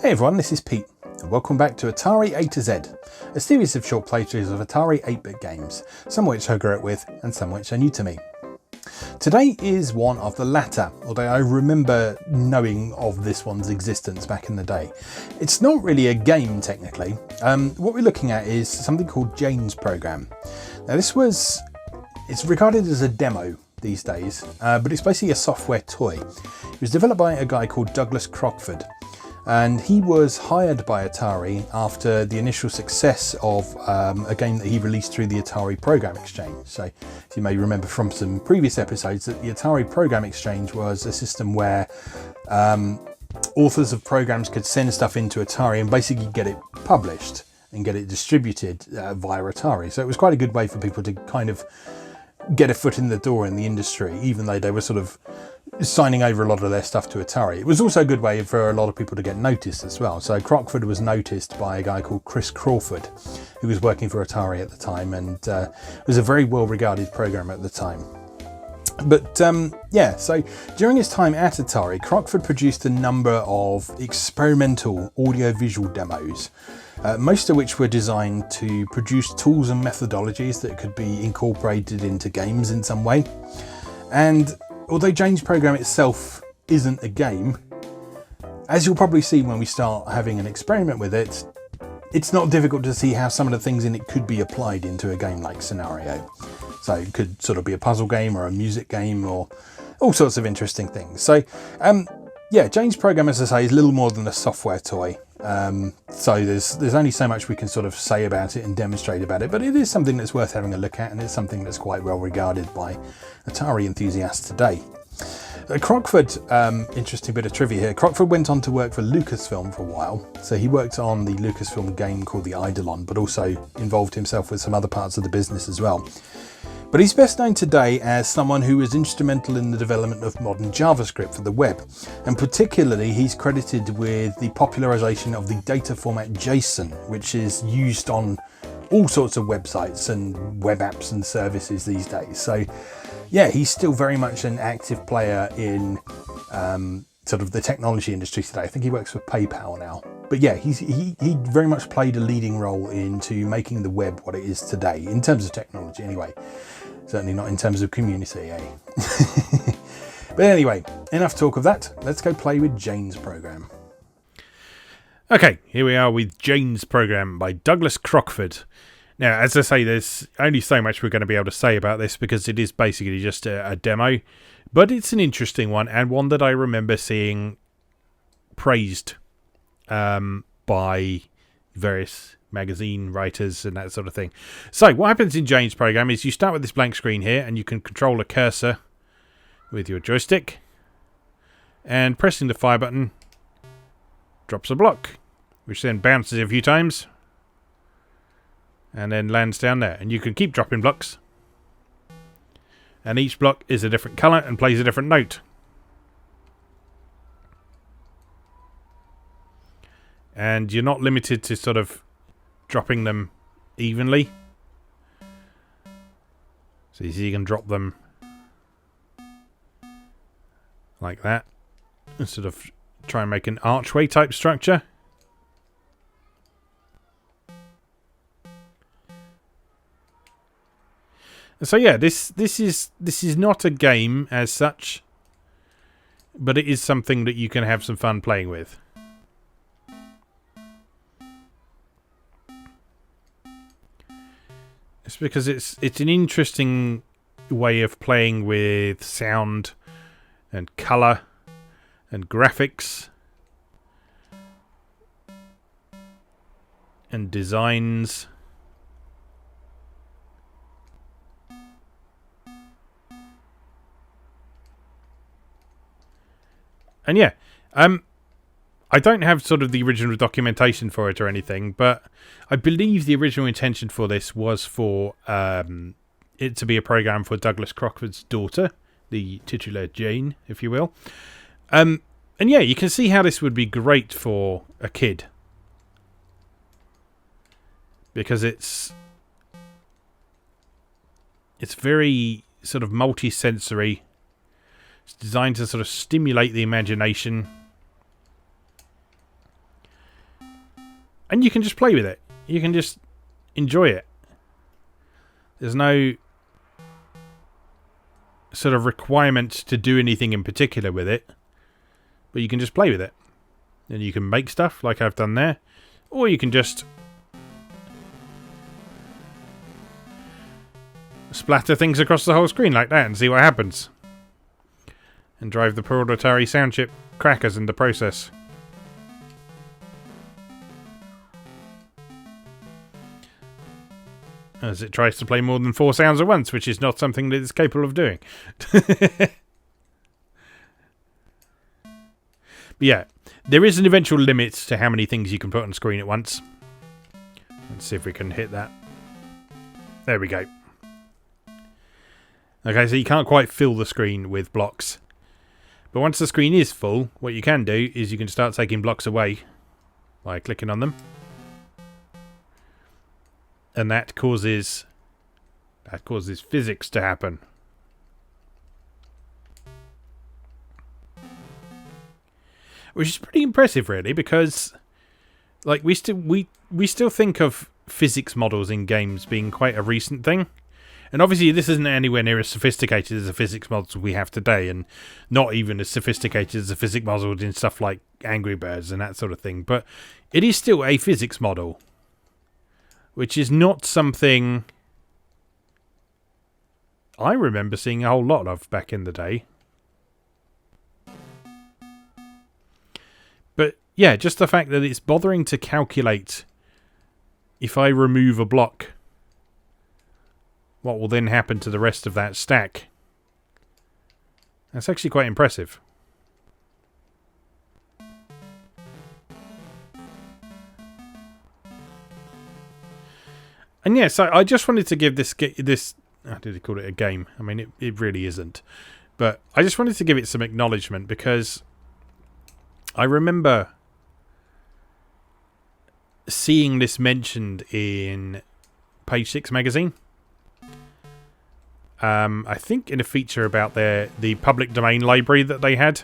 Hey everyone, this is Pete, and welcome back to Atari A to Z, a series of short playthroughs of Atari 8-bit games, some which I grew up with and some which are new to me. Today is one of the latter, although I remember knowing of this one's existence back in the day. It's not really a game technically. What we're looking at is something called Jane's Program. Now it's regarded as a demo these days, but it's basically a software toy. It was developed by a guy called Douglas Crockford, and he was hired by Atari after the initial success of a game that he released through the Atari Program Exchange. So, as you may remember from some previous episodes, that the Atari Program Exchange was a system where authors of programs could send stuff into Atari and basically get it published and get it distributed via Atari. So it was quite a good way for people to kind of get a foot in the door in the industry, even though they were sort of signing over a lot of their stuff to Atari. It was also a good way for a lot of people to get noticed as well. So Crockford was noticed by a guy called Chris Crawford, who was working for Atari at the time, and was a very well regarded programmer at the time. But so during his time at Atari, Crockford produced a number of experimental audio-visual demos, most of which were designed to produce tools and methodologies that could be incorporated into games in some way. And although Jane's Program itself isn't a game, as you'll probably see when we start having an experiment with it, it's not difficult to see how some of the things in it could be applied into a game-like scenario. So it could sort of be a puzzle game or a music game or all sorts of interesting things. So Jane's Program, as I say, is little more than a software toy. So there's only so much we can sort of say about it and demonstrate about it, but it is something that's worth having a look at, and it's something that's quite well regarded by Atari enthusiasts today. Crockford, interesting bit of trivia here, Crockford went on to work for Lucasfilm for a while. So he worked on the Lucasfilm game called the Eidolon, but also involved himself with some other parts of the business as well. But he's best known today as someone who was instrumental in the development of modern JavaScript for the web. And particularly, he's credited with the popularization of the data format JSON, which is used on all sorts of websites and web apps and services these days. So yeah, he's still very much an active player in sort of the technology industry today. I think he works for PayPal now. But yeah, he very much played a leading role into making the web what it is today, in terms of technology anyway. Certainly not in terms of community, eh? But anyway, enough talk of that. Let's go play with Jane's Program. Okay, here we are with Jane's Program by Douglas Crockford. Now, as I say, there's only so much we're going to be able to say about this because it is basically just a demo. But it's an interesting one, and one that I remember seeing praised by various magazine writers and that sort of thing. So what happens in Jane's Program is you start with this blank screen here, and you can control a cursor with your joystick, and pressing the fire button drops a block, which then bounces a few times and then lands down there. And you can keep dropping blocks, and each block is a different colour and plays a different note. And you're not limited to sort of dropping them evenly. So you can drop them like that and sort of try and make an archway type structure. And so yeah, this is not a game as such, but it is something that you can have some fun playing with. It's because it's an interesting way of playing with sound and colour and graphics and designs. And yeah, I don't have sort of the original documentation for it or anything, but I believe the original intention for this was for it to be a program for Douglas Crockford's daughter, the titular Jane, if you will. And yeah, you can see how this would be great for a kid, because it's very sort of multi-sensory. It's designed to sort of stimulate the imagination. And you can just play with it. You can just enjoy it. There's no sort of requirement to do anything in particular with it. But you can just play with it. And you can make stuff like I've done there. Or you can just splatter things across the whole screen like that and see what happens. And drive the poor Atari sound chip crackers in the process. As it tries to play more than 4 sounds at once, which is not something that it's capable of doing. But yeah, there is an eventual limit to how many things you can put on screen at once. Let's see if we can hit that. There we go. Okay, so you can't quite fill the screen with blocks. But once the screen is full, what you can do is you can start taking blocks away by clicking on them. And that causes physics to happen. Which is pretty impressive, really, because like we still think of physics models in games being quite a recent thing. And obviously this isn't anywhere near as sophisticated as the physics models we have today, and not even as sophisticated as the physics models in stuff like Angry Birds and that sort of thing. But it is still a physics model, which is not something I remember seeing a whole lot of back in the day. But yeah, just the fact that it's bothering to calculate if I remove a block, what will then happen to the rest of that stack. That's actually quite impressive. And yes, I just wanted to give this I did call it a game. I mean, it really isn't. But I just wanted to give it some acknowledgement because I remember seeing this mentioned in Page 6 magazine. I think in a feature about the public domain library that they had.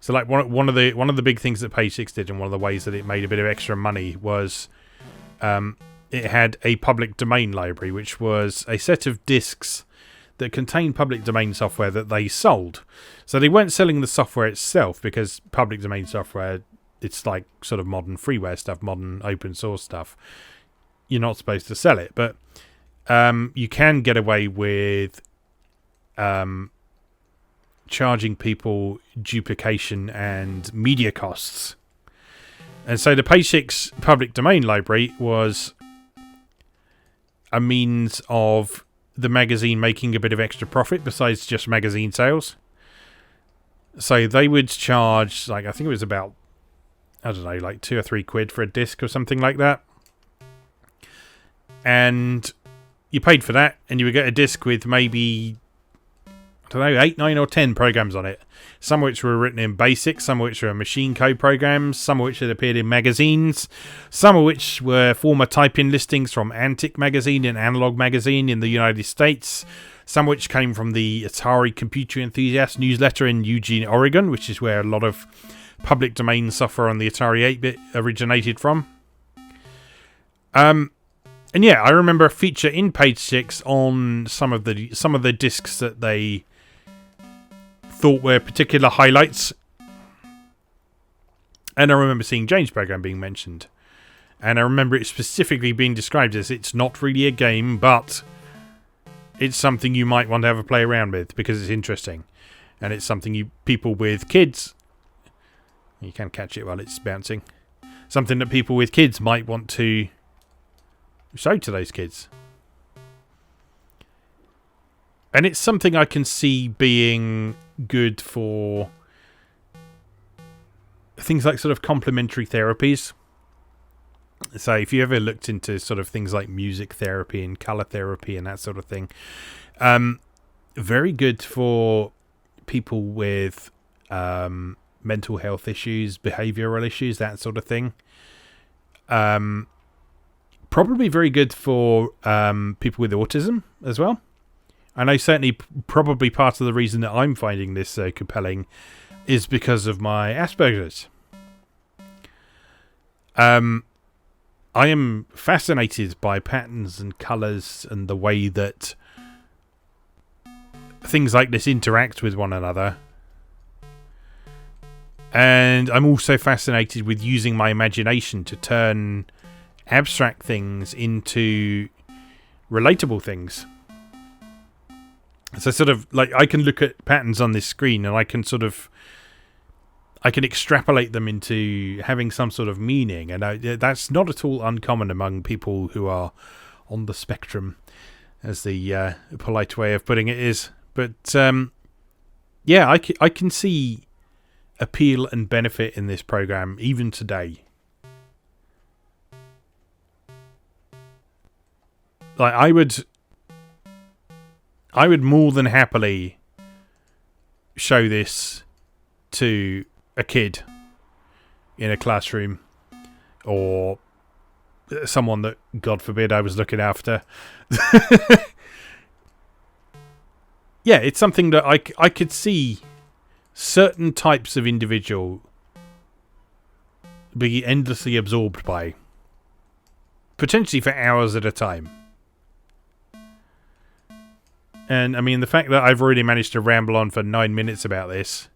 So like one of the big things that Page 6 did, and one of the ways that it made a bit of extra money was it had a public domain library, which was a set of discs that contained public domain software that they sold. So they weren't selling the software itself, because public domain software, it's like sort of modern freeware stuff, modern open source stuff. You're not supposed to sell it, but you can get away with charging people duplication and media costs. And so the Page 6 public domain library was a means of the magazine making a bit of extra profit besides just magazine sales. So they would charge, like, I think it was about, I don't know, like £2 or £3 for a disc or something like that. And you paid for that, and you would get a disc with maybe, I don't know, 8, 9 or 10 programs on it. Some of which were written in BASIC, some of which were machine code programs, some of which had appeared in magazines, some of which were former type-in listings from Antic magazine and Analog magazine in the United States, some of which came from the Atari Computer Enthusiast newsletter in Eugene, Oregon, which is where a lot of public domain software on the Atari 8-bit originated from. And yeah, I remember a feature in Page 6 on some of the discs that they thought were particular highlights. And I remember seeing Jane's program being mentioned. And I remember it specifically being described as it's not really a game, but it's something you might want to have a play around with because it's interesting. And it's something people with kids, you can catch it while it's bouncing, something that people with kids might want to show to those kids. And it's something I can see being good for things like sort of complementary therapies. So if you ever looked into sort of things like music therapy and colour therapy and that sort of thing, very good for people with mental health issues, behavioural issues, that sort of thing. Probably very good for people with autism as well. I know certainly probably part of the reason that I'm finding this so compelling is because of my Asperger's. I am fascinated by patterns and colours and the way that things like this interact with one another. And I'm also fascinated with using my imagination to turn abstract things into relatable things. So sort of like I can look at patterns on this screen and I can extrapolate them into having some sort of meaning, and that's not at all uncommon among people who are on the spectrum, as the polite way of putting it is. But yeah, I can see appeal and benefit in this program even today. Like I would more than happily show this to a kid in a classroom, or someone that, God forbid, I was looking after. Yeah, it's something that I could see certain types of individual be endlessly absorbed by, potentially for hours at a time. And I mean, the fact that I've already managed to ramble on for 9 minutes about this,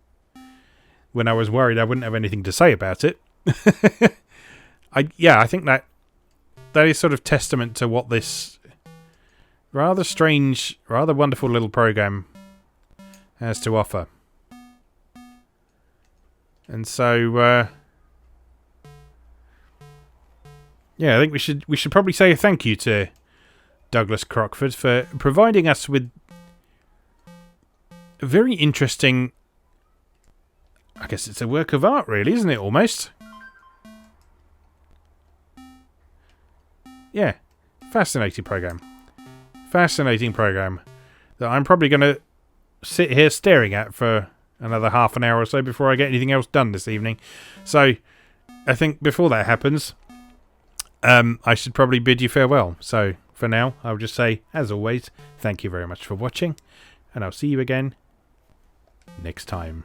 when I was worried I wouldn't have anything to say about it. I think that is sort of testament to what this rather strange, rather wonderful little program has to offer. And so, yeah, I think we should probably say a thank you to Douglas Crockford for providing us with a very interesting, I guess it's a work of art really, isn't it, almost? Yeah, fascinating program. Fascinating program that I'm probably going to sit here staring at for another half an hour or so before I get anything else done this evening. So, I think before that happens, I should probably bid you farewell. So, for now, I'll just say, as always, thank you very much for watching, and I'll see you again next time.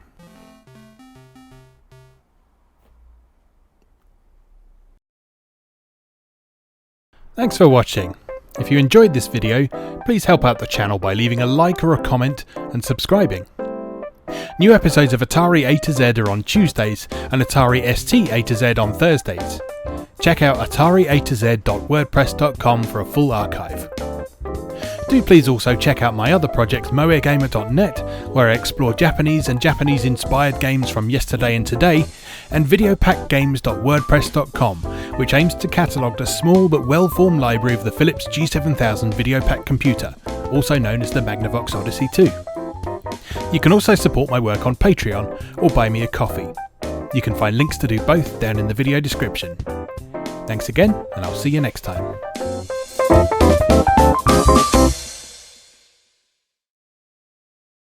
Thanks for watching. If you enjoyed this video, please help out the channel by leaving a like or a comment and subscribing. New episodes of Atari A to Z are on Tuesdays and Atari ST A to Z on Thursdays. Check out atariatoz.wordpress.com for a full archive. Do please also check out my other projects moegamer.net, where I explore Japanese and Japanese-inspired games from yesterday and today, and videopackgames.wordpress.com, which aims to catalogue a small but well-formed library of the Philips G7000 Videopack computer, also known as the Magnavox Odyssey 2. You can also support my work on Patreon or buy me a coffee. You can find links to do both down in the video description. Thanks again, and I'll see you next time.